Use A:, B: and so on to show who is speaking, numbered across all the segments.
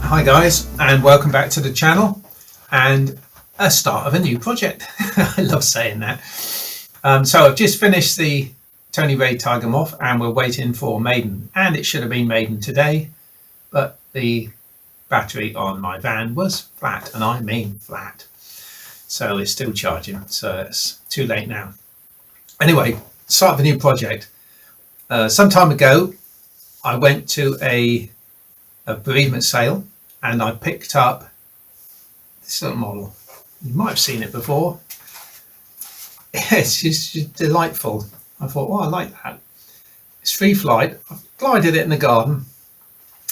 A: Hi guys, and welcome back to the channel and a start of a new project. I love saying that. So I've just finished the Tony Ray Tiger Moth and we're waiting for Maiden, and it should have been Maiden today, but the battery on my van was flat, and I mean flat. So it's still charging, so it's too late now. Anyway, start of a new project. Some time ago I went to a bereavement sale and I picked up this little model. You might have seen it before. It's just delightful. I thought, oh, I like that. It's freeflight. I've glided it in the garden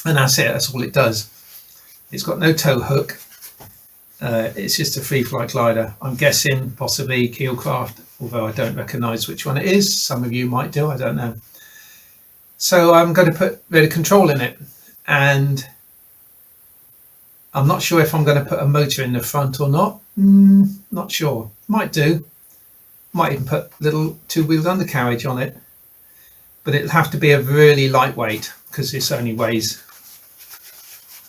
A: and that's it. That's all it does. It's got no tow hook. It's just a freeflight glider. I'm guessing possibly Keelcraft, although I don't recognise which one it is. Some of you might do, I don't know. So I'm going to put a bit of control in it, and I'm not sure if I'm going to put a motor in the front or not. Not sure. Might do. Might even put little two-wheeled undercarriage on it, but it'll have to be a really lightweight because this only weighs,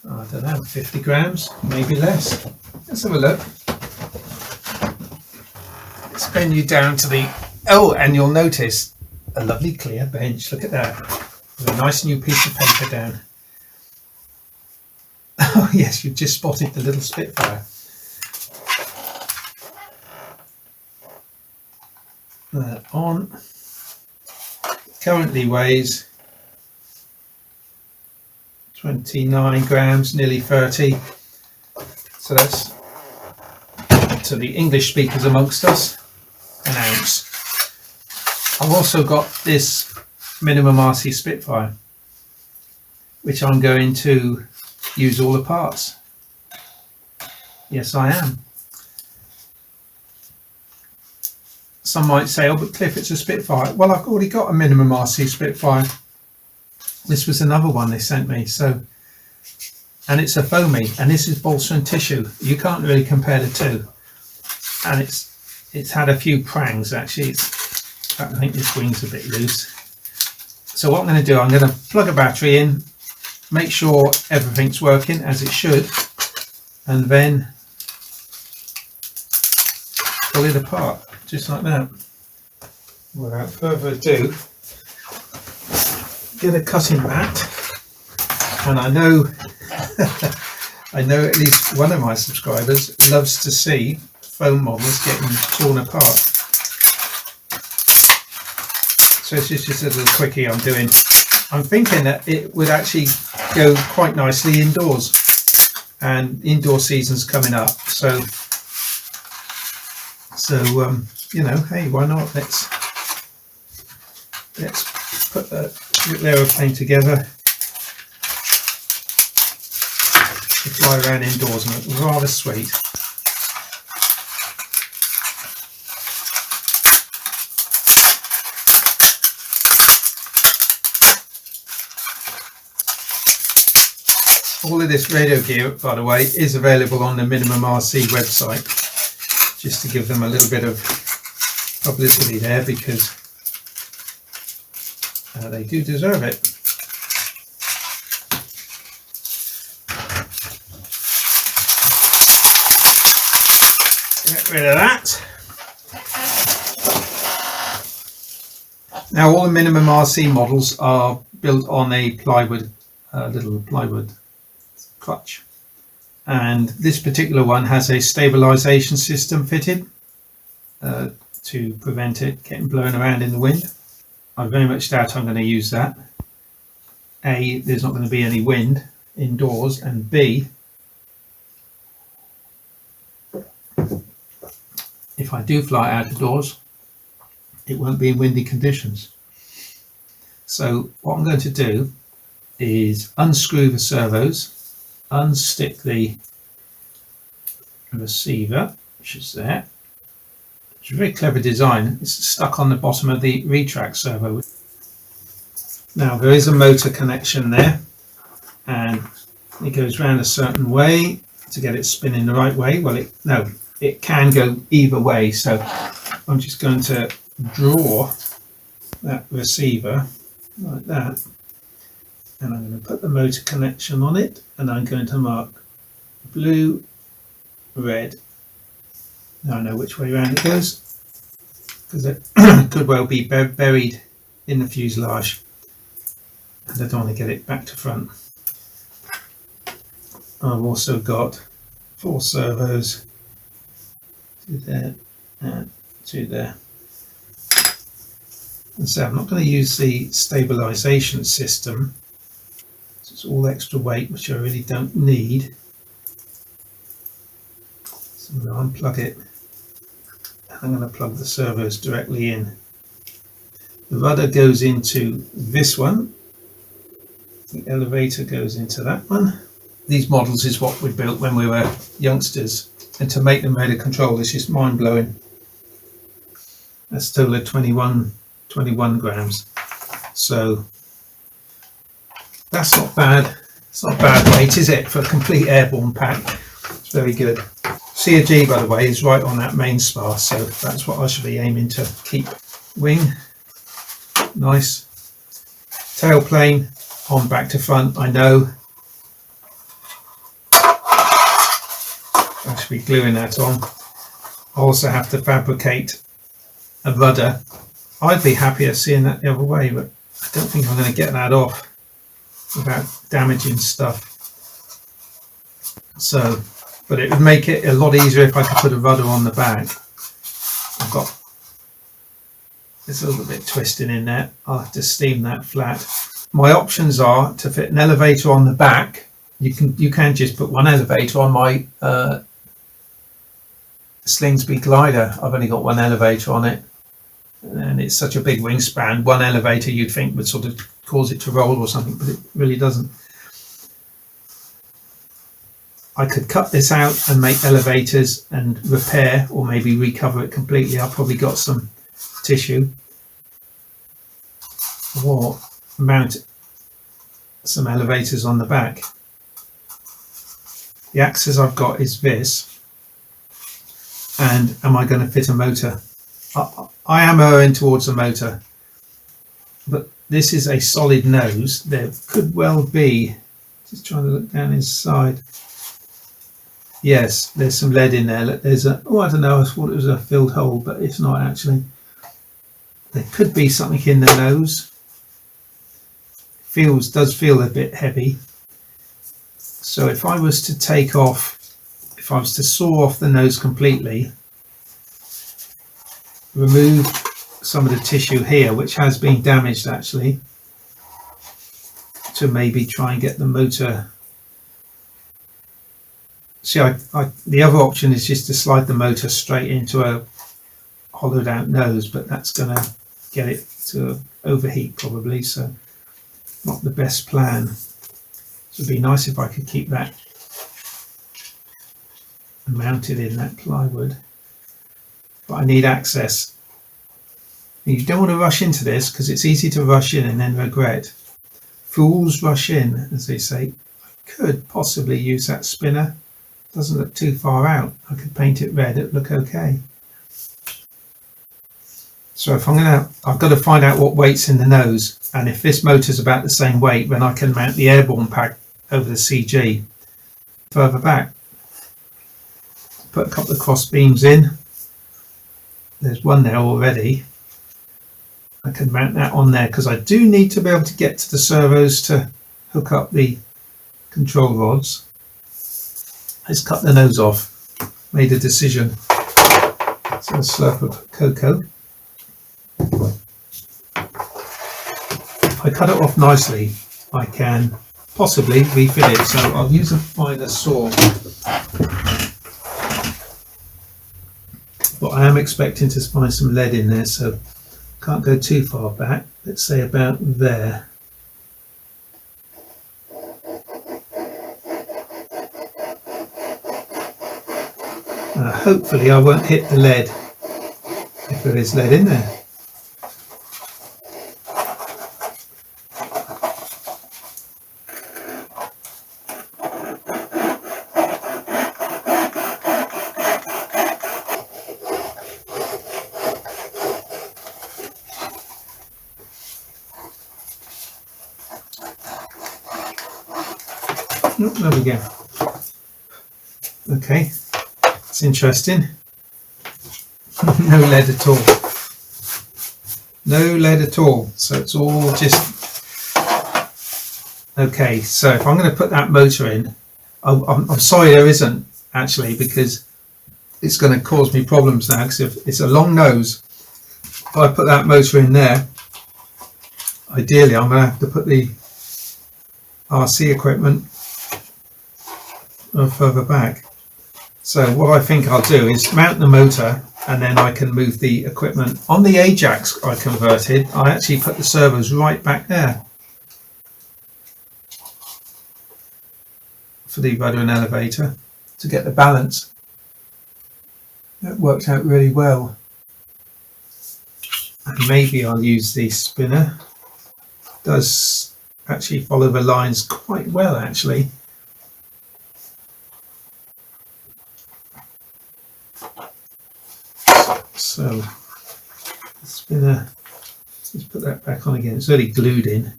A: I don't know, 50 grams, maybe less. Let's have a look. Let's bend you down to the, oh, and you'll notice a lovely clear bench. Look at that, with a nice new piece of paper down. Oh yes, you've just spotted the little Spitfire. That on. Currently weighs 29 grams, nearly 30. So that's, to the English speakers amongst us, an ounce. I've also got this minimum RC Spitfire, which I'm going to use all the parts. Yes, I am. Some might say, oh, but Cliff, it's a Spitfire. Well, I've already got a minimum RC Spitfire. This was another one they sent me. So, and it's a foamy, and this is balsa and tissue. You can't really compare the two. And it's had a few prangs actually. I think this wing's a bit loose. So what I'm going to do, I'm going to plug a battery in, make sure everything's working as it should, and then pull it apart just like that. Without further ado, get a cutting mat, and I know I know at least one of my subscribers loves to see foam models getting torn apart. So it's just a little quickie I'm doing. I'm thinking that it would actually go quite nicely indoors, and indoor season's coming up. So you know, hey, why not? Let's put the aeroplane together to fly around indoors, and it's rather sweet. All of this radio gear, by the way, is available on the Minimum RC website, just to give them a little bit of publicity there, because they do deserve it. Get rid of that. Now all the Minimum RC models are built on a plywood, little plywood clutch, and this particular one has a stabilization system fitted to prevent it getting blown around in the wind. I very much doubt I'm going to use that. A, there's not going to be any wind indoors, and B, if I do fly out of doors, it won't be in windy conditions. So what I'm going to do is unscrew the servos, unstick the receiver, which is there. It's a very clever design. It's stuck on the bottom of the retract servo. Now there is a motor connection there, and it goes round a certain way to get it spinning the right way. Well, it can go either way, so I'm just going to draw that receiver like that, and I'm going to put the motor connection on it, and I'm going to mark blue, red. Now I know which way around it goes, because it could well be buried in the fuselage, and I don't want to get it back to front. I've also got 4 servos, 2 there and 2 there. And so I'm not going to use the stabilization system. It's all extra weight, which I really don't need. So I'm going to unplug it. I'm going to plug the servos directly in. The rudder goes into this one. The elevator goes into that one. These models is what we built when we were youngsters, and to make them ready to control is just mind-blowing. That's still at 21 grams, so that's not bad. It's not bad weight, is it, for a complete airborne pack? It's very good. CG, by the way, is right on that main spar, so that's what I should be aiming to keep. Wing, nice. Tailplane on back to front, I know. I should be gluing that on. I also have to fabricate a rudder. I'd be happier seeing that the other way, but I don't think I'm going to get that off without damaging stuff. So, but it would make it a lot easier if I could put a rudder on the back. I've got this a little bit twisting in there. I'll have to steam that flat. My options are to fit an elevator on the back. You can just put one elevator on my Slingsby glider. I've only got one elevator on it, and it's such a big wingspan. One elevator you'd think would sort of cause it to roll or something, but it really doesn't. I could cut this out and make elevators and repair, or maybe recover it completely. I've probably got some tissue, or mount some elevators on the back. The axis I've got is this, and am I going to fit a motor? I am erring towards a motor, but this is a solid nose. There could well be, just trying to look down inside. Yes, there's some lead in there. There's a, oh, I don't know, I thought it was a filled hole, but it's not actually. There could be something in the nose. Does feel a bit heavy. So if I was to take off, if I was to saw off the nose completely, remove some of the tissue here, which has been damaged actually, to maybe try and get the motor. See, the other option is just to slide the motor straight into a hollowed out nose, but that's going to get it to overheat probably, so not the best plan. So it'd be nice if I could keep that mounted in that plywood, but I need access. And you don't want to rush into this, because it's easy to rush in and then regret. Fools rush in, as they say. I could possibly use that spinner. Doesn't look too far out. I could paint it red, it'd look okay. So if I've got to find out what weight's in the nose, and if this motor's about the same weight, then I can mount the airborne pack over the CG further back. Put a couple of cross beams in. There's one there already. I can mount that on there, because I do need to be able to get to the servos to hook up the control rods. Let's cut the nose off. Made a decision. So a slurp of cocoa. If I cut it off nicely, I can possibly refit it. So I'll use a finer saw. But I am expecting to find some lead in there, so can't go too far back. Let's say about there. Hopefully I won't hit the lead, if there is lead in there. Oh, there we go. Okay, it's interesting. No lead at all. No lead at all. So it's all just... Okay, so if I'm going to put that motor in, I'm sorry there isn't actually, because it's going to cause me problems now, because if it's a long nose, if I put that motor in there, ideally I'm going to have to put the RC equipment further back. So what I think I'll do is mount the motor, and then I can move the equipment. On the Ajax I converted, I actually put the servos right back there for the rudder and elevator to get the balance. That worked out really well. And maybe I'll use the spinner. It does actually follow the lines quite well actually. So the spinner, let's put that back on again. It's already glued in.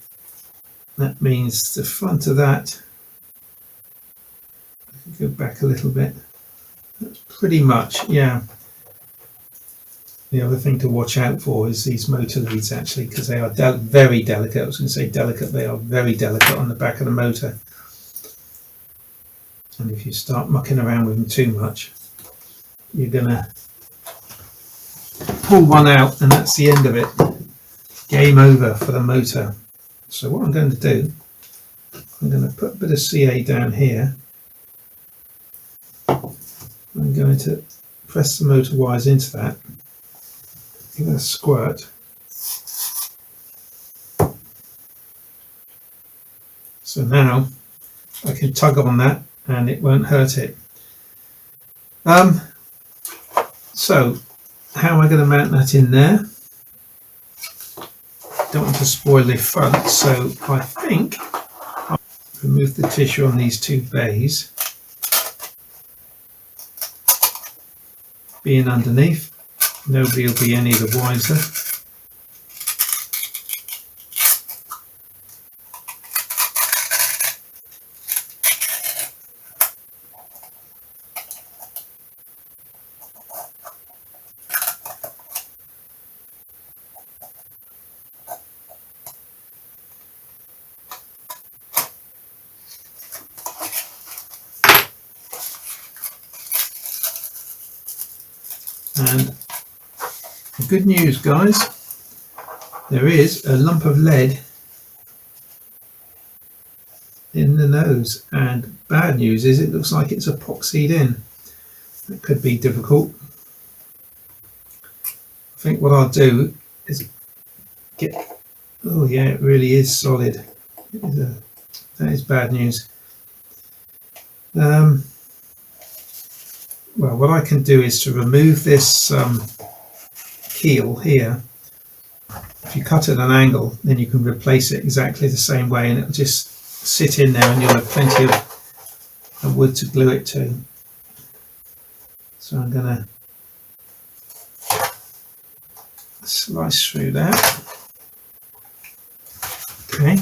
A: That means the front of that, go back a little bit. That's pretty much, yeah. The other thing to watch out for is these motor leads actually, because they are very delicate. I was going to say delicate, they are very delicate on the back of the motor. And if you start mucking around with them too much, you're going to pull one out, and that's the end of it. Game over for the motor. So what I'm going to do, I'm going to put a bit of CA down here. I'm going to press the motor wires into that. Give it a squirt. So now I can tug on that and it won't hurt it. So how am I going to mount that in there? Don't want to spoil the front, so I think I'll remove the tissue on these two bays. Being underneath, nobody will be any the wiser. And good news, guys, there is a lump of lead in the nose, and bad news is it looks like it's epoxied in. That could be difficult. I think what I'll do is get, oh yeah, it really is solid. That is bad news. Well, what I can do is to remove this keel here. If you cut at an angle, then you can replace it exactly the same way, and it'll just sit in there, and you'll have plenty of wood to glue it to. So I'm going to slice through that. Okay,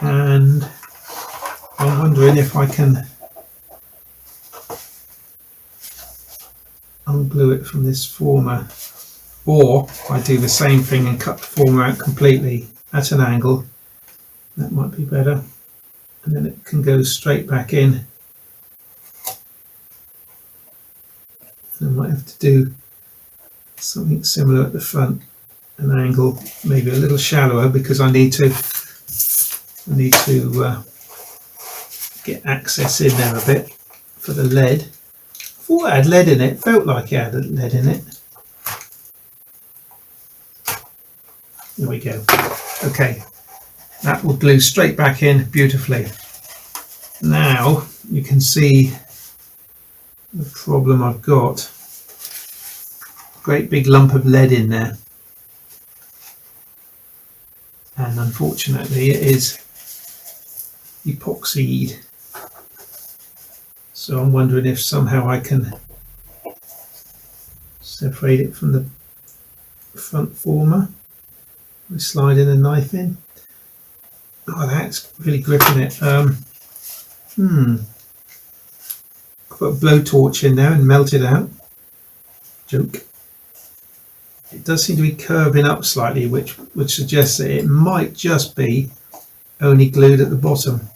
A: and I'm wondering if I can unglue it from this former, or I do the same thing and cut the former out completely at an angle. That might be better, and then it can go straight back in. I might have to do something similar at the front, an angle maybe a little shallower, because I need to get access in there a bit for the lead. I thought it had lead in it, felt like it had lead in it. There we go. Okay, that will glue straight back in beautifully. Now you can see the problem I've got. Great big lump of lead in there, and unfortunately it is epoxied. So I'm wondering if somehow I can separate it from the front former by sliding a knife in. Oh, that's really gripping it. Put a blowtorch in there and melt it out. Joke. It does seem to be curving up slightly, which would suggest that it might just be only glued at the bottom.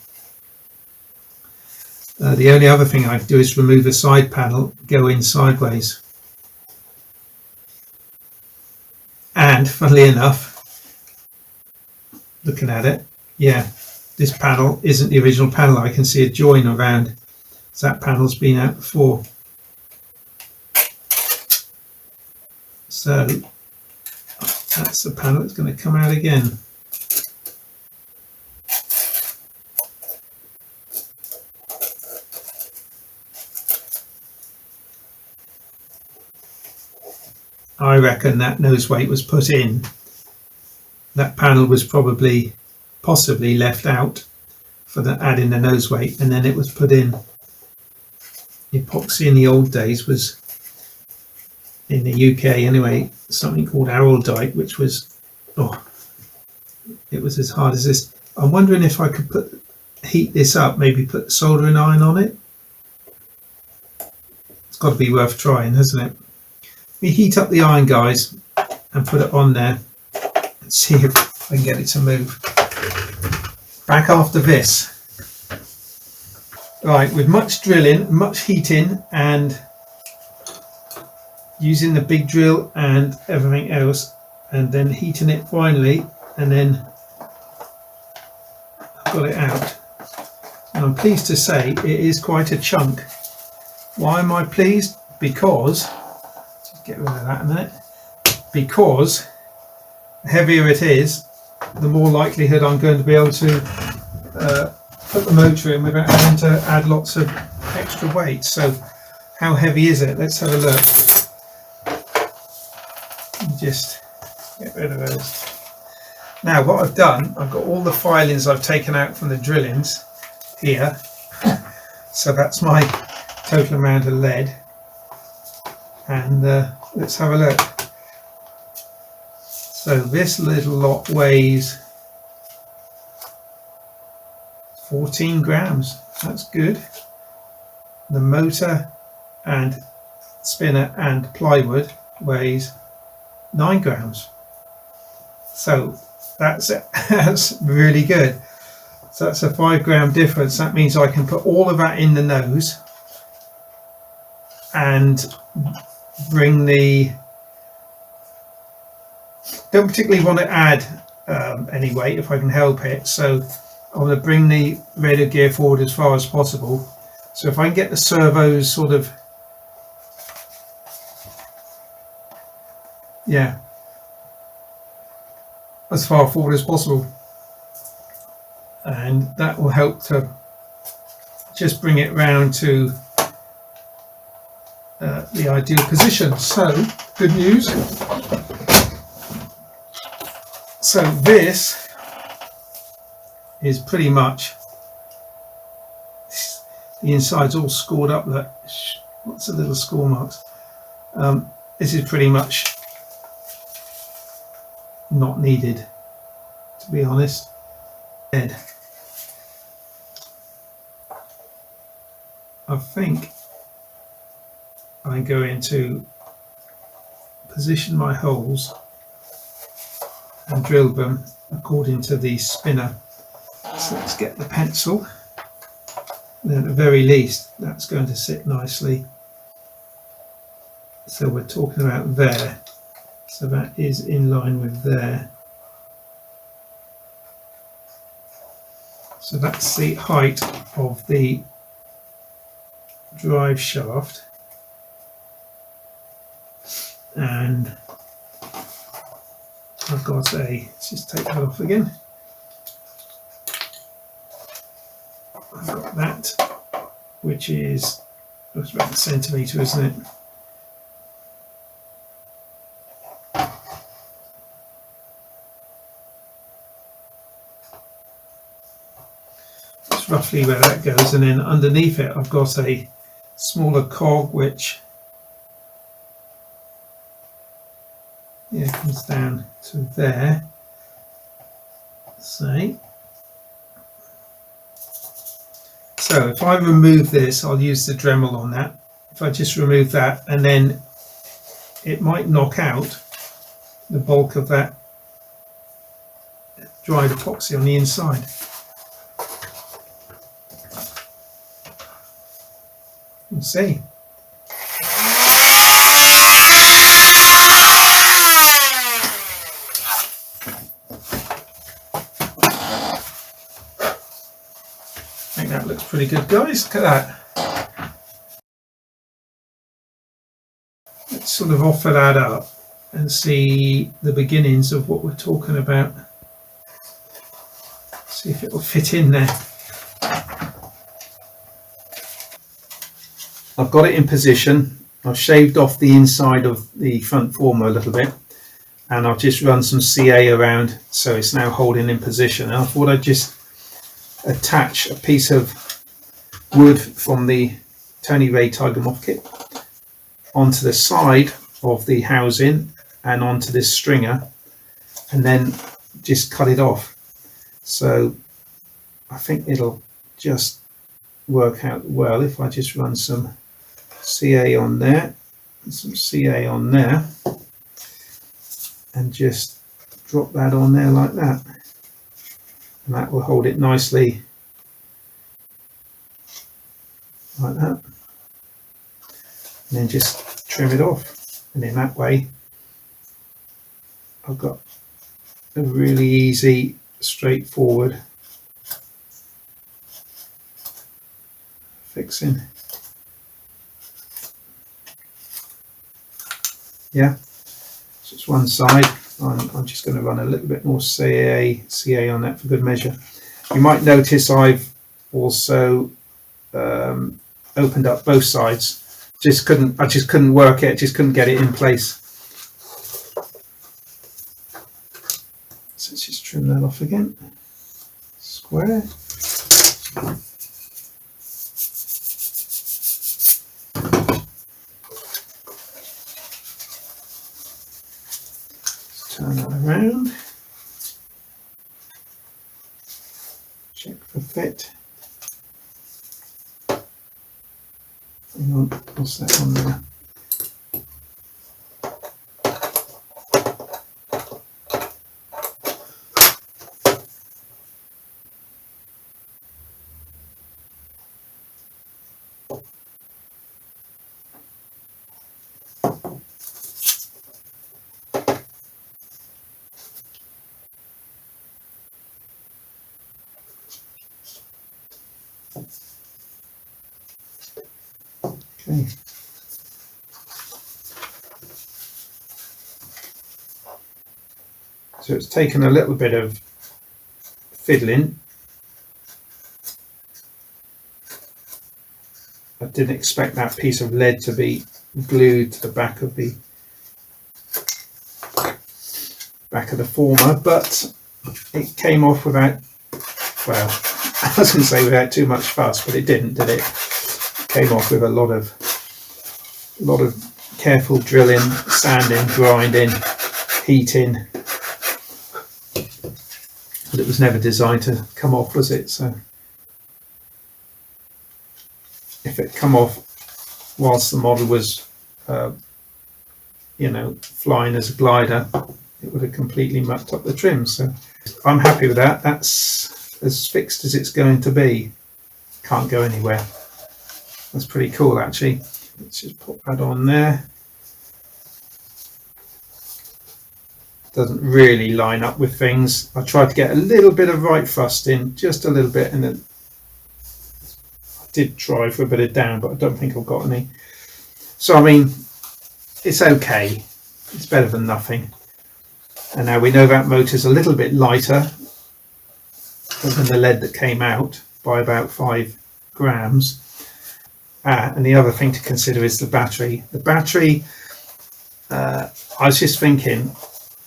A: The only other thing I can do is remove the side panel, go in sideways. And funnily enough, looking at it, yeah, this panel isn't the original panel. I can see a join around. So that panel's been out before. So that's the panel that's going to come out again. I reckon that nose weight was put in. That panel was possibly left out for adding the nose weight, and then it was put in. Epoxy in the old days was, in the UK anyway, something called araldite, which was, it was as hard as this. I'm wondering if I could heat this up, maybe put soldering iron on it. It's got to be worth trying, hasn't it? We heat up the iron, guys, and put it on there and see if I can get it to move. Back after this. Right, with much drilling, much heating, and using the big drill and everything else, and then heating it finally, and then I've got it out. And I'm pleased to say it is quite a chunk. Why am I pleased? Because, just get rid of that a minute, because the heavier it is, the more likelihood I'm going to be able to put the motor in without having to add lots of extra weight. So how heavy is it? Let's have a look. Just get rid of those. Now what I've done, I've got all the filings I've taken out from the drillings here. So that's my total amount of lead. And let's have a look. So this little lot weighs 14 grams. That's good. The motor and spinner and plywood weighs 9 grams. So that's really good. So that's a 5 gram difference. That means I can put all of that in the nose and bring the, don't particularly want to add any weight if I can help it, so I want to bring the radio gear forward as far as possible. So if I can get the servos sort of, yeah, as far forward as possible, and that will help to just bring it round to the ideal position. So good news. So this is pretty much, the inside's all scored up, look, lots of little score marks. This is pretty much not needed, to be honest. I think I'm going to position my holes and drill them according to the spinner. So let's get the pencil, and then at the very least that's going to sit nicely. So we're talking about there, so that is in line with there. So that's the height of the drive shaft, and I've got a, let's just take that off again. I've got that, which is, it's about a centimetre, isn't it? That's roughly where that goes, and then underneath it I've got a smaller cog which, yeah, comes down to there, say. So if I remove this, I'll use the Dremel on that. If I just remove that, and then it might knock out the bulk of that dried epoxy on the inside. We'll see. I think that looks pretty good, guys. Look at that. Let's sort of offer that up and see the beginnings of what we're talking about. See if it will fit in there. I've got it in position. I've shaved off the inside of the front former a little bit, and I've just run some CA around, so it's now holding in position. And I thought I'd just attach a piece of wood from the Tony Ray Tiger Moth kit onto the side of the housing and onto this stringer, and then just cut it off. So I think it'll just work out well if I just run some CA on there and some CA on there and just drop that on there like that, and that will hold it nicely like that, and then just trim it off, and in that way I've got a really easy, straightforward fixing. Yeah, so it's one side. I'm just going to run a little bit more CA on that for good measure. You might notice I've also opened up both sides. I just couldn't work it. Just couldn't get it in place. So let's just trim that off again. Square. Turn that around. Check for fit. Hang on, what's that on there? Okay. So it's taken a little bit of fiddling. I didn't expect that piece of lead to be glued to the back of the former, but it came off without, well, I was going to say without too much fuss, but it didn't, did it? It came off with a lot of careful drilling, sanding, grinding, heating. But it was never designed to come off, was it? So if it come off whilst the model was, flying as a glider, it would have completely mucked up the trim. So I'm happy with that. That's as fixed as it's going to be. Can't go anywhere. That's pretty cool, actually. Let's just put that on there. Doesn't really line up with things. I tried to get a little bit of right thrust in, just a little bit, and then I did try for a bit of down, but I don't think I've got any. So I mean, it's okay. It's better than nothing. And now we know that motor's a little bit lighter than the lead that came out by about 5 grams. And the other thing to consider is the battery. The battery, I was just thinking,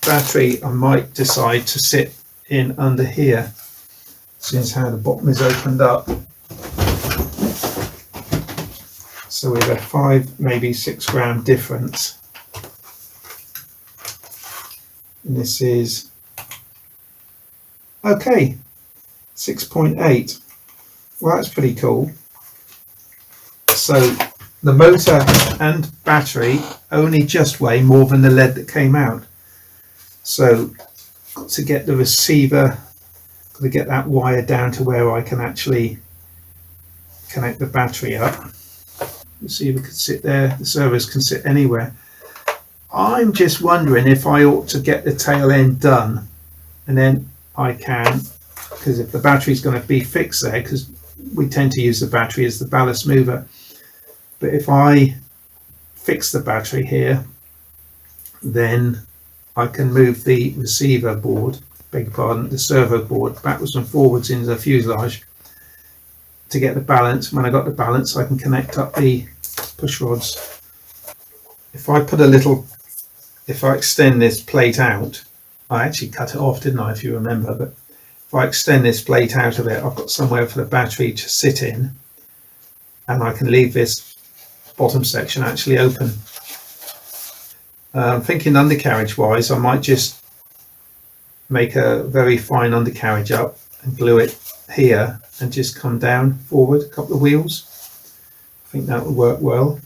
A: battery I might decide to sit in under here, since how the bottom is opened up. So we have a 5, maybe 6 gram difference. And this is okay, 6.8. Well, that's pretty cool. So the motor and battery only just weigh more than the lead that came out. So to get the receiver, got to get that wire down to where I can actually connect the battery up. The receiver could sit there, the servos can sit anywhere. I'm just wondering if I ought to get the tail end done, and then I can, because if the battery's going to be fixed there, because we tend to use the battery as the ballast mover, but if I fix the battery here, then I can move the receiver board, beg your pardon, the servo board backwards and forwards into the fuselage to get the balance. When I got the balance, I can connect up the push rods. If I extend this plate out, I actually cut it off, didn't I, if you remember, but if I extend this plate out of it, I've got somewhere for the battery to sit in, and I can leave this bottom section actually open. Thinking undercarriage wise, I might just make a very fine undercarriage up and glue it here and just come down forward a couple of wheels. I think that would work well.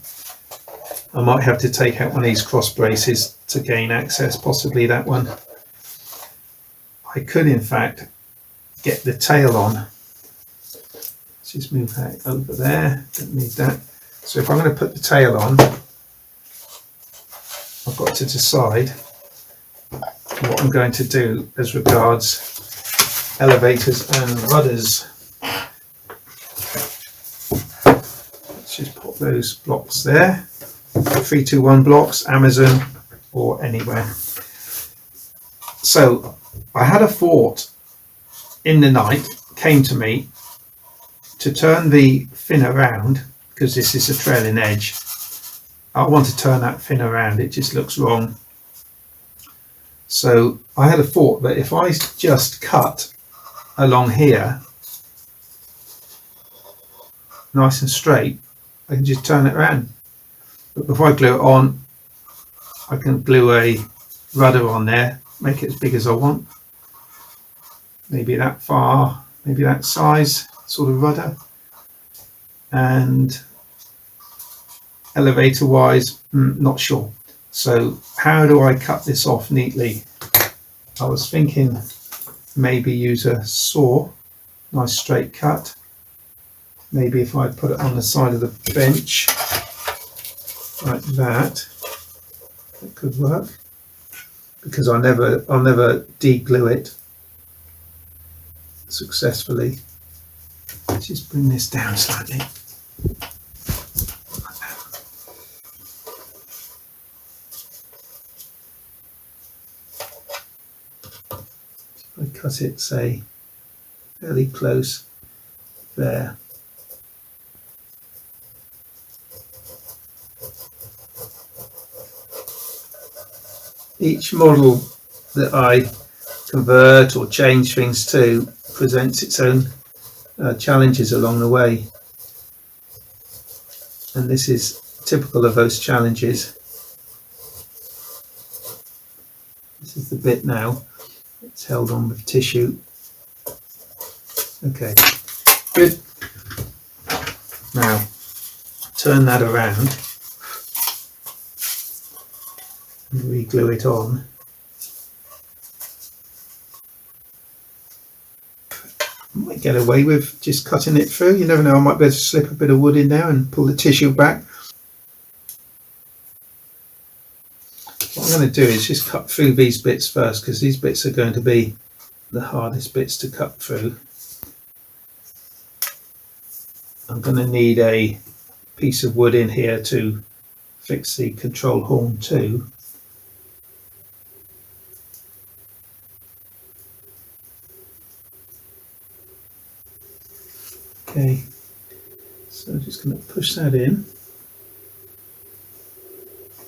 A: I might have to take out one of these cross braces to gain access, possibly that one. I could in fact get the tail on. Let's just move that over there, don't need that. So if I'm going to put the tail on, I've got to decide what I'm going to do as regards elevators and rudders. Let's just put those blocks there. 321 blocks, Amazon or anywhere. So I had a thought in the night, came to me to turn the fin around, because this is a trailing edge. I want to turn that fin around, it just looks wrong. So I had a thought that if I just cut along here nice and straight, I can just turn it around. But before I glue it on, I can glue a rudder on there, make it as big as I want. Maybe that far, maybe that size sort of rudder. And elevator wise, not sure. So how do I cut this off neatly? I was thinking maybe use a saw, nice straight cut. Maybe if I put it on the side of the bench like that, it could work, because I'll never de-glue it successfully. Let's just bring this down slightly. I cut it, say, fairly close there. Each model that I convert or change things to presents its own challenges along the way, and this is typical of those challenges. This is the bit now, it's held on with tissue. Okay, good. Now turn that around and re-glue it on. I might get away with just cutting it through, you never know, I might be able to slip a bit of wood in there and pull the tissue back. What I'm going to do is just cut through these bits first, because these bits are going to be the hardest bits to cut through. I'm going to need a piece of wood in here to fix the control horn to. Okay, so I'm just going to push that in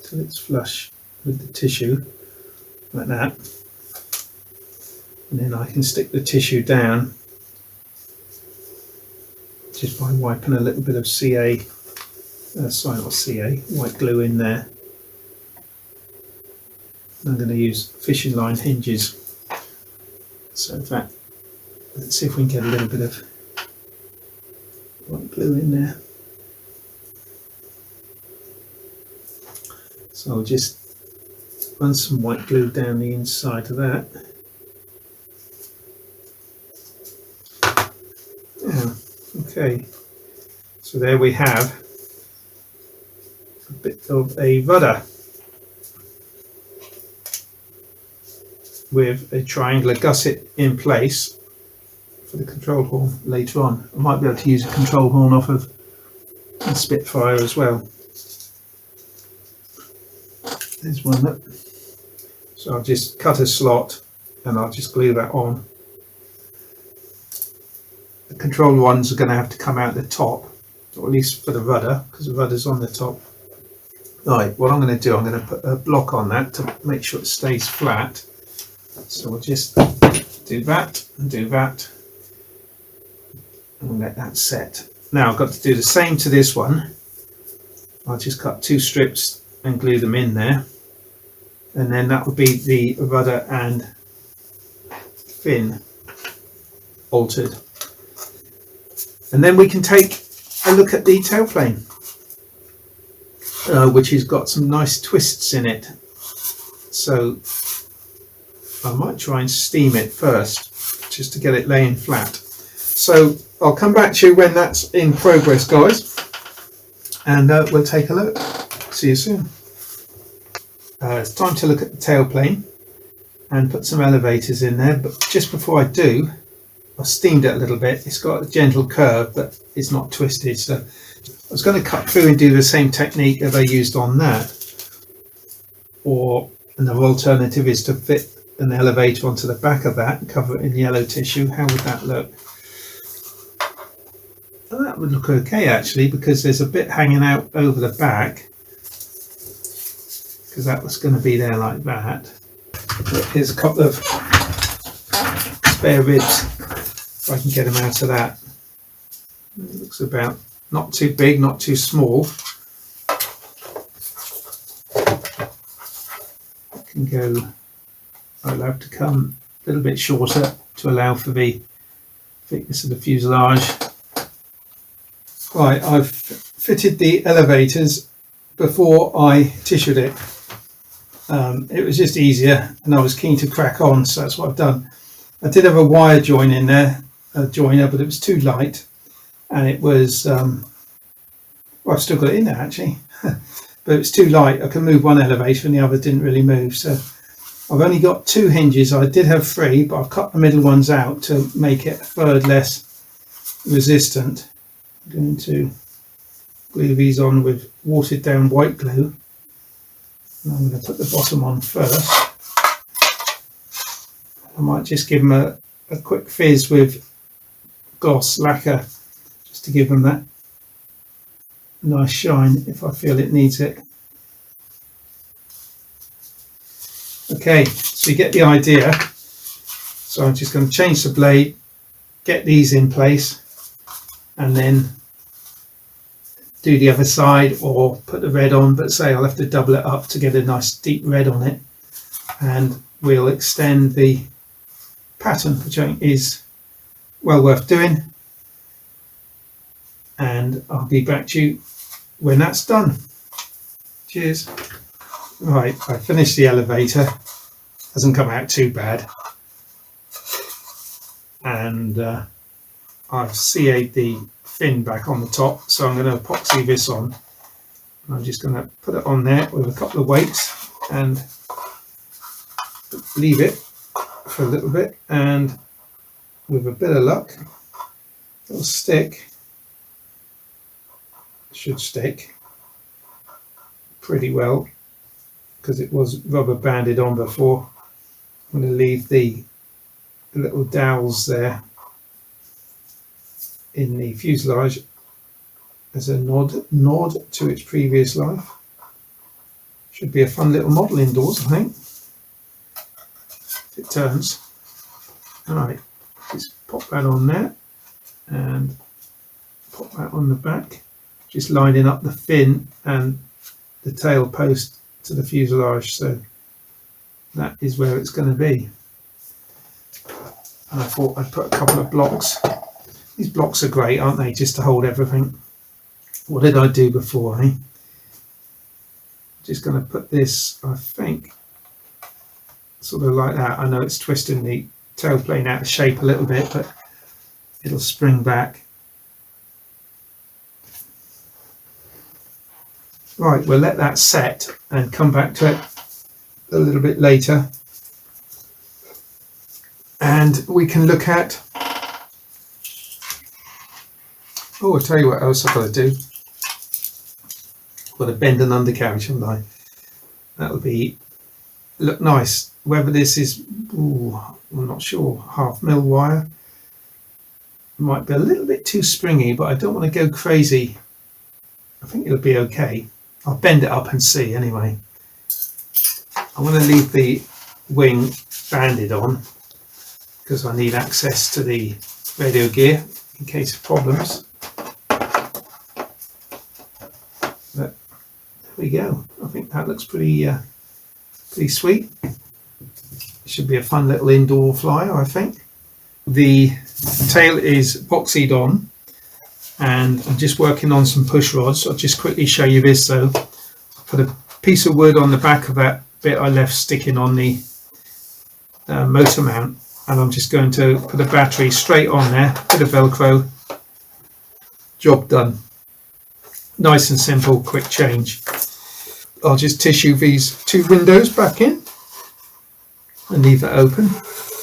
A: till it's flush with the tissue, like that, and then I can stick the tissue down just by wiping a little bit of white glue in there. I'm going to use fishing line hinges, so in fact, let's see if we can get a little bit of glue in there. So I'll just run some white glue down the inside of that. Yeah, okay. So there we have a bit of a rudder with a triangular gusset in place for the control horn later on. I might be able to use a control horn off of a Spitfire as well. There's one up. So I'll just cut a slot and I'll just glue that on. The control ones are going to have to come out the top, or at least for the rudder, because the rudder's on the top. Right, what I'm going to do, I'm going to put a block on that to make sure it stays flat. So we'll just do that and do that and let that set. Now I've got to do the same to this one. I'll just cut 2 strips and glue them in there, and then that would be the rudder and fin altered. And then we can take a look at the tailplane, which has got some nice twists in it. So I might try and steam it first, just to get it laying flat. So I'll come back to you when that's in progress, guys, and we'll take a look. See you soon. It's time to look at the tailplane and put some elevators in there, but just before I do, I've steamed it a little bit. It's got a gentle curve, but it's not twisted. So I was going to cut through and do the same technique that I used on that, or another alternative is to fit an elevator onto the back of that and cover it in yellow tissue. How would that look? Well, that would look okay actually, because there's a bit hanging out over the back, because that was going to be there like that. But here's a couple of spare ribs, if I can get them out of that. It looks about not too big, not too small. It can go, I'll have to come a little bit shorter to allow for the thickness of the fuselage. Right, I've fitted the elevators before I tissued it. It was just easier and I was keen to crack on, so that's what I've done. I did have a wire join in there, a joiner, but it was too light, and it was, well, I've still got it in there actually, but it was too light. I could move one elevator and the other didn't really move, so I've only got 2 hinges. I did have 3, but I've cut the middle ones out to make it a third less resistant. I'm going to glue these on with watered down white glue. And I'm going to put the bottom on first. I might just give them a quick fizz with gloss lacquer, just to give them that nice shine if I feel it needs it. Okay, so you get the idea. So I'm just going to change the blade, get these in place, and then do the other side or put the red on, but say I'll have to double it up to get a nice deep red on it, and we'll extend the pattern, which I think is well worth doing, and I'll be back to you when that's done. Cheers. Right, I finished the elevator, hasn't come out too bad, and I've CA'd the fin back on the top, so I'm going to epoxy this on. I'm just going to put it on there with a couple of weights and leave it for a little bit, and with a bit of luck it'll stick. It should stick pretty well because it was rubber banded on before. I'm going to leave the little dowels there in the fuselage as a nod to its previous life. Should be a fun little model indoors, I think, if it turns. Alright, just pop that on there and pop that on the back, just lining up the fin and the tail post to the fuselage, so that is where it's going to be. And I thought I'd put a couple of blocks These blocks are great, aren't they, just to hold everything. What did I do before, eh? Just going to put this, I think, sort of like that. I know it's twisting the tail plane out of shape a little bit, but it'll spring back. Right, we'll let that set and come back to it a little bit later. And we can look at, oh, I'll tell you what else I've got to do. I've got to bend an undercarriage, haven't I? That'll be, look nice. Whether this is, ooh, I'm not sure, 1/2 mil wire. Might be a little bit too springy, but I don't want to go crazy. I think it'll be okay. I'll bend it up and see anyway. I'm going to leave the wing banded on because I need access to the radio gear in case of problems. But there we go. I think that looks pretty sweet. It should be a fun little indoor flyer, I think. The tail is epoxied on, and I'm just working on some push rods. I'll just quickly show you this though. Put a piece of wood on the back of that bit I left sticking on the motor mount, and I'm just going to put a battery straight on there, bit of Velcro, job done. Nice and simple, quick change. I'll just tissue these 2 windows back in and leave that open.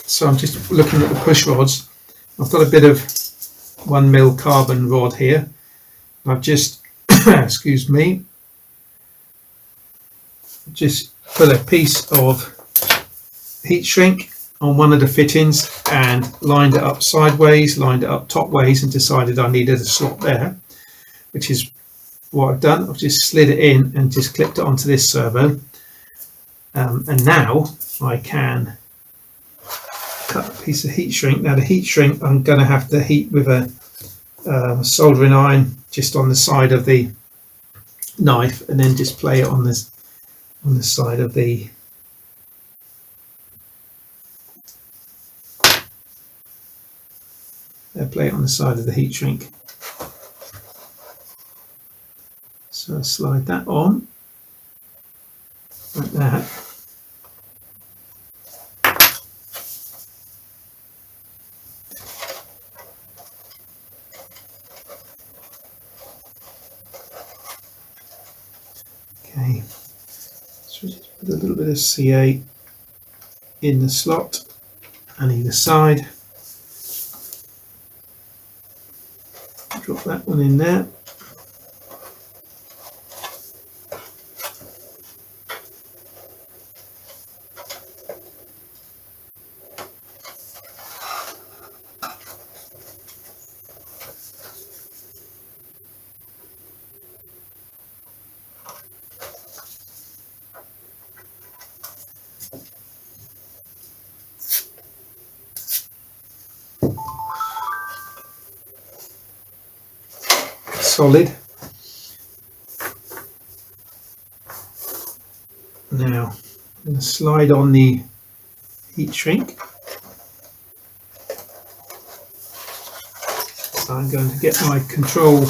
A: So I'm just looking at the push rods. I've got a bit of 1 mil carbon rod here. I've just, excuse me, just put a piece of heat shrink on one of the fittings and lined it up sideways, lined it up top ways, and decided I needed a slot there, which is what I've done. I've just slid it in and just clipped it onto this servo. And now I can cut a piece of heat shrink. Now the heat shrink I'm going to have to heat with a soldering iron just on the side of the knife, and then just play it on the side of the play it on the side of the heat shrink. So I slide that on like that. Okay, so just put a little bit of CA in the slot on either side. Drop that one in there. Solid. Now I'm going to slide on the heat shrink. So I'm going to get my control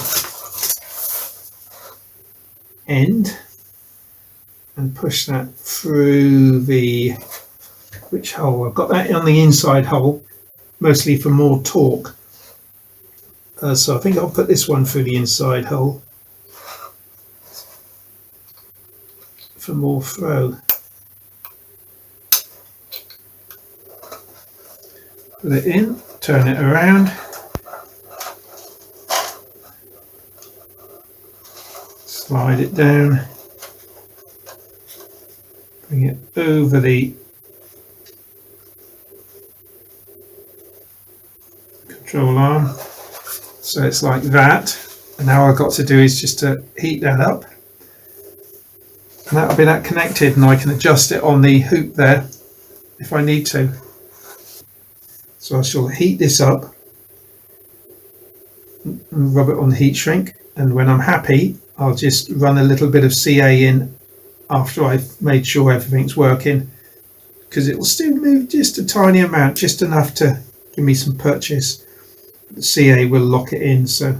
A: end and push that through the, which hole? I've got that on the inside hole, mostly for more torque. So I think I'll put this one through the inside hole for more throw. Put it in, turn it around, slide it down, bring it over the control arm. So it's like that, and now I've got to do is just to heat that up, and that'll be that connected, and I can adjust it on the hoop there if I need to. So I shall heat this up and rub it on the heat shrink, and when I'm happy I'll just run a little bit of CA in after I've made sure everything's working, because it will still move just a tiny amount, just enough to give me some purchase. the CA will lock it in, so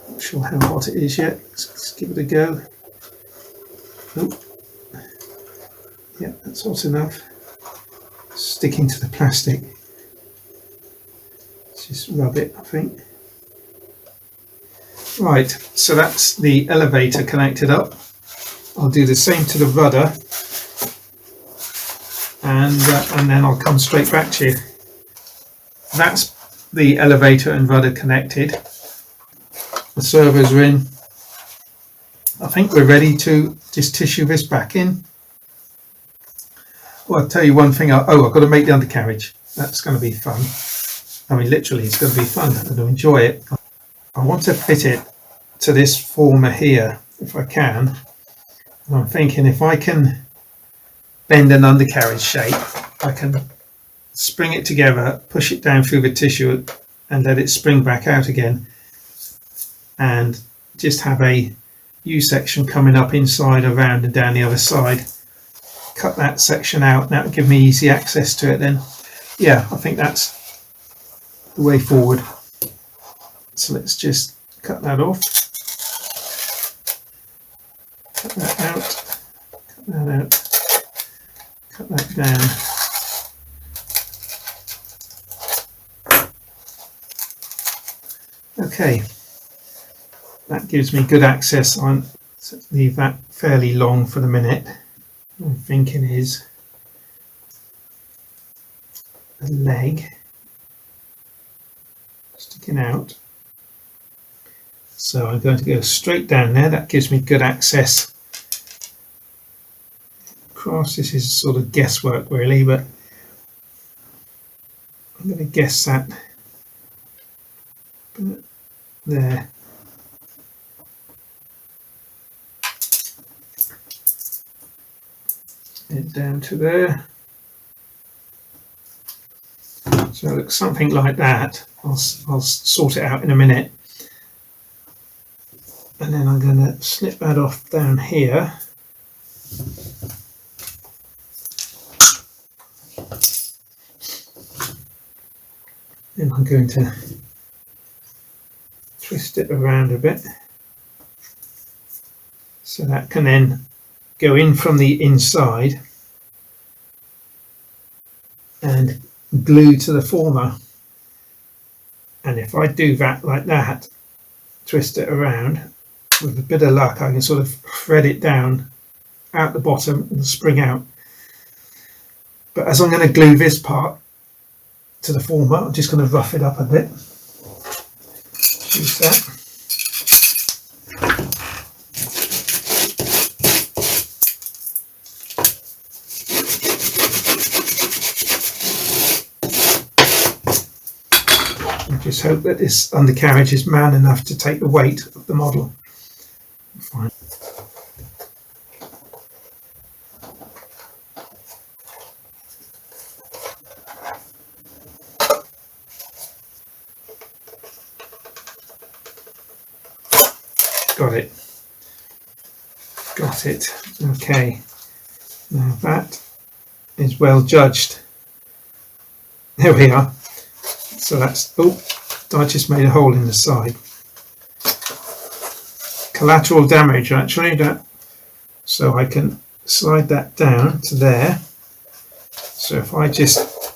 A: not sure how hot it is yet. Let's give it a go. Oh, yeah, that's hot enough. Sticking to the plastic. Let's just rub it, I think. Right, so that's the elevator connected up. I'll do the same to the rudder, and then I'll come straight back to you. That's the elevator and rudder connected. The servos are in. I think we're ready to just tissue this back in. Well, I'll tell you one thing. I've got to make the undercarriage. That's going to be fun. I mean, literally, it's going to be fun. I'm going to enjoy it. I want to fit it to this former here, if I can. And I'm thinking if I can bend an undercarriage shape, I can spring it together, push it down through the tissue and let it spring back out again, and just have a U-section coming up inside, around and down the other side. Cut that section out, and that will give me easy access to it then. Yeah, I think that's the way forward. So let's just cut that off. Cut that out. Cut that out. Cut that down. Okay, that gives me good access. I'll leave that fairly long for the minute. What I'm thinking is a leg sticking out. So I'm going to go straight down there. That gives me good access across. This is sort of guesswork really, but I'm going to guess that there. It down to there. So it looks something like that. I'll sort it out in a minute. And then I'm going to snip that off down here. Then I'm going to twist it around a bit so that can then go in from the inside and glue to the former. And if I do that like that, twist it around, with a bit of luck I can sort of thread it down out the bottom and spring out. But as I'm going to glue this part to the former, I'm just going to rough it up a bit. Use that. Just hope that this undercarriage is man enough to take the weight of the model. Fine. Got it. Got it. Okay. Now that is well judged. There we are. So that's, oh, I just made a hole in the side. Collateral damage actually, that, so I can slide that down to there. So if I just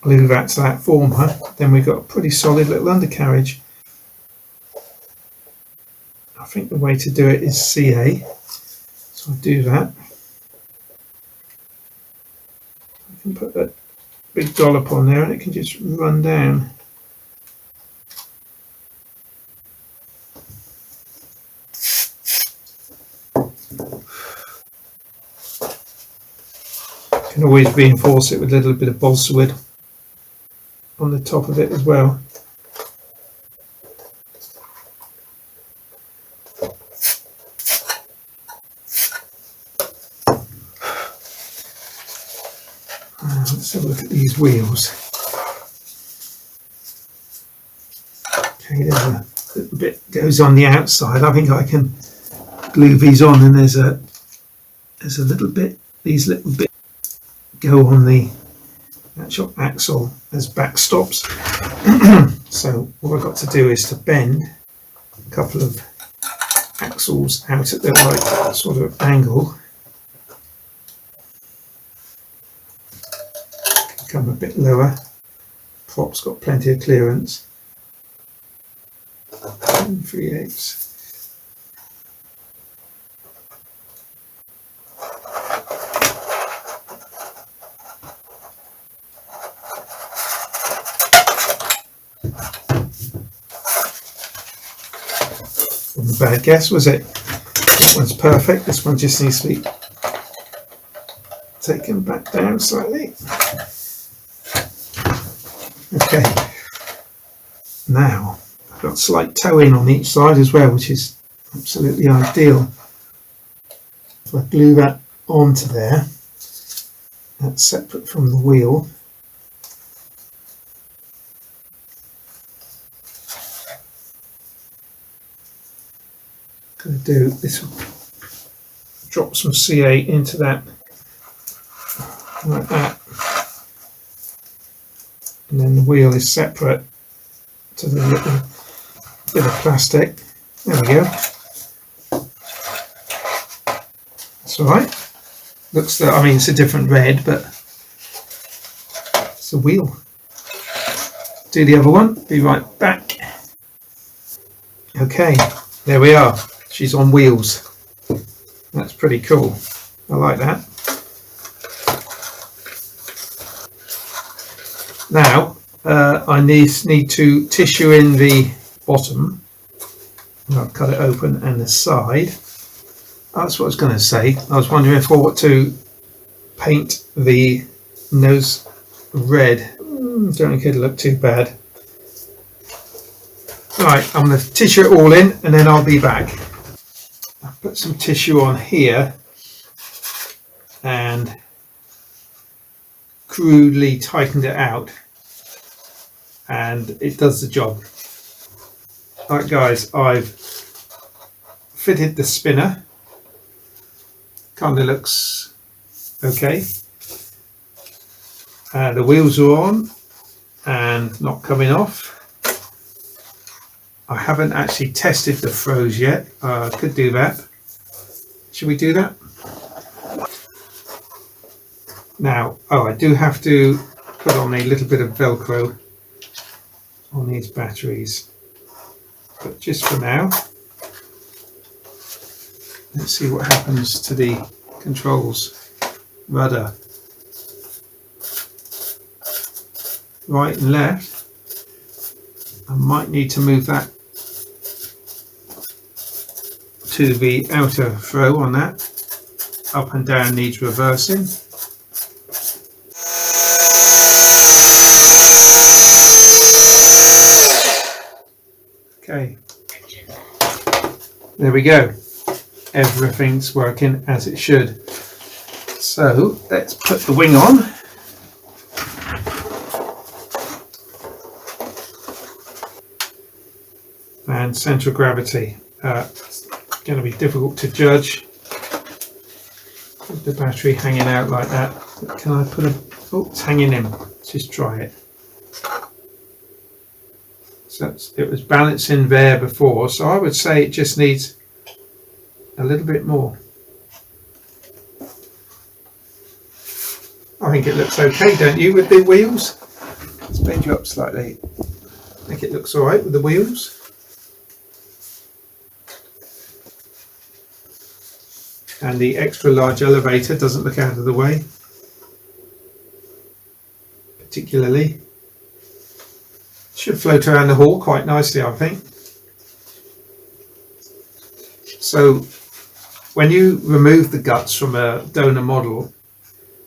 A: glue that to that former, then we've got a pretty solid little undercarriage. I think the way to do it is CA, so I'll do that. I can put that big dollop on there and it can just run down. Can always reinforce it with a little bit of balsa wood on the top of it as well. Let's have a look at these wheels. Okay, there's a little bit goes on the outside. I think I can glue these on, and there's a little bit, these little bits go on the actual axle as backstops. So what I've got to do is to bend a couple of axles out at the right sort of angle. Come a bit lower. Prop's got plenty of clearance. 3/8. Wasn't a bad guess, was it? This one's perfect. This one just needs to be taken back down slightly. Okay. Now I've got slight toe in on each side as well, which is absolutely ideal. If I glue that onto there, that's separate from the wheel. Going to do this, will drop some CA into that like that, and then the wheel is separate to the little bit of plastic. There we go. That's all right. Looks I mean, it's a different red, but it's a wheel. Do the other one. Be right back. Okay, there we are. She's on wheels. That's pretty cool. I like that. Now I need to tissue in the bottom. I'll cut it open and the side. That's what I was going to say. I was wondering if I ought to paint the nose red. Don't think it'll look too bad. Right, I'm going to tissue it all in and then I'll be back. I'll put some tissue on here and crudely tightened it out, and it does the job. Right guys, I've fitted the spinner. Kind of looks okay. The wheels are on and not coming off. I haven't actually tested the throws yet. I could do that. Should we do that? Now, I do have to put on a little bit of Velcro on these batteries. But just for now, let's see what happens to the controls. Rudder. Right and left. I might need to move that to the outer throw on that. Up and down needs reversing. Okay, there we go. Everything's working as it should. So let's put the wing on. And centre of gravity. Going to be difficult to judge with the battery hanging out like that. But can I put a... Oh, it's hanging in. Let's just try it. So it was balancing there before, so I would say it just needs a little bit more. I think it looks okay, don't you, with the wheels? Let's bend you up slightly. I think it looks alright with the wheels. And the extra large elevator doesn't look out of the way, particularly. Should float around the hall quite nicely, I think. So when you remove the guts from a donor model,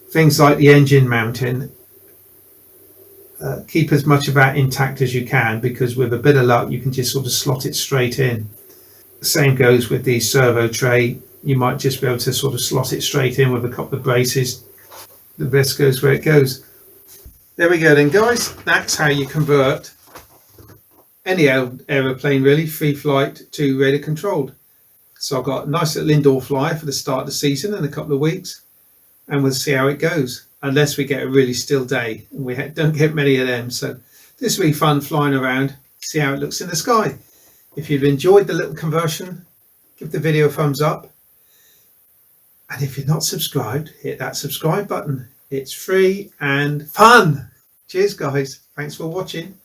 A: things like the engine mounting, keep as much of that intact as you can, because with a bit of luck you can just sort of slot it straight in. The same goes with the servo tray. You might just be able to sort of slot it straight in with a couple of braces. The rest goes where it goes. There we go then guys, that's how you convert any aeroplane really, free flight to radar controlled. So I've got a nice little indoor flyer for the start of the season in a couple of weeks, and we'll see how it goes. unless we get a really still day, and we don't get many of them. So this will be fun flying around, see how it looks in the sky. If you've enjoyed the little conversion, give the video a thumbs up. And if you're not subscribed, hit that subscribe button. It's free and fun. Cheers guys. Thanks for watching.